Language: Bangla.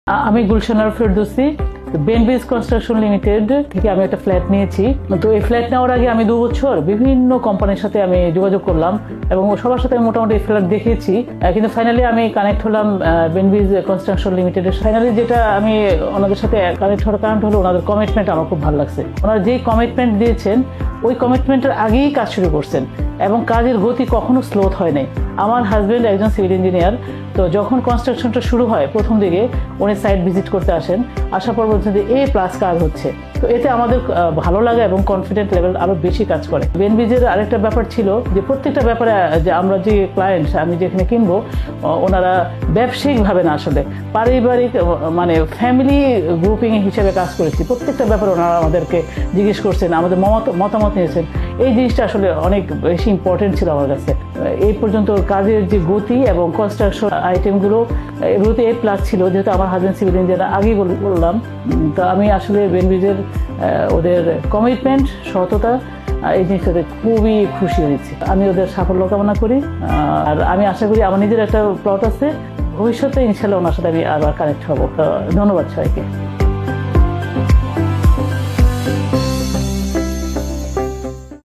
আমি গুলশানার ফেরদৌসী বেনবিজ কনস্ট্রাকশন লিমিটেড থেকে আমি একটা ফ্ল্যাট নিয়েছি। তো এই ফ্ল্যাট নেওয়ার আগে আমি 2 বছর বিভিন্ন কোম্পানির সাথে আমি যোগাযোগ করলাম এবং সবার সাথে আমি মোটামুটি ফ্ল্যাট দেখেছি, কিন্তু ফাইনালি আমি কানেক্ট হলাম বেনবিজ কনস্ট্রাকশন লিমিটেডের। ফাইনালি যেটা আমি ওনাদের সাথে কানেক্ট হওয়ার কারণ হলো ওনাদের কমিটমেন্ট আমার খুব ভালো লাগছে। ওনারা যেই কমিটমেন্ট দিয়েছেন ওই কমিটমেন্টের আগেই কাজ শুরু করছেন এবং কাজের গতি কখনো স্লো হয় নাই। আমার হাজব্যান্ড একজন সিভিল ইঞ্জিনিয়ার, তো যখন কনস্ট্রাকশনটা শুরু হয় প্রথম দিকে উনি সাইট ভিজিট করতে আসেন, আসার পর বলছেন যে A+ কাজ হচ্ছে। তো এতে আমাদের ভালো লাগে এবং কনফিডেন্ট লেভেল আরও বেশি কাজ করে। বেনবিজের আরেকটা ব্যাপার ছিল যে প্রত্যেকটা ব্যাপারে যে আমরা যে ক্লায়েন্ট আমি যেখানে কিনবো ওনারা ব্যবসায়িকভাবে না, আসলে পারিবারিক মানে ফ্যামিলি গ্রুপিং হিসেবে কাজ করেছি। প্রত্যেকটা ব্যাপারে ওনারা আমাদেরকে জিজ্ঞেস করছেন, আমাদের মতামত নিয়েছেন। এই জিনিসটা আসলে অনেক বেশি ইম্পর্টেন্ট ছিল আমার কাছে। এই পর্যন্ত কাজের যে গতি এবং কনস্ট্রাকশন আইটেমগুলো এগুলোতে A+ ছিল, যেহেতু আমার হাজব্যান্ড সিভিল ইঞ্জিনিয়ার আগেই বললাম। তো আমি আসলে বেনবিজের ওদের কমিটমেন্ট, সততা, এই জিনিসটাতে খুবই খুশি হয়েছি। আমি ওদের সাফল্য কামনা করি। আর আমি আশা করি আমার নিজের একটা প্লট আছে, ভবিষ্যতে ইনশাল্লাহ ওনার সাথে আমি আবার কানেক্ট হবো। তো ধন্যবাদ সবাইকে।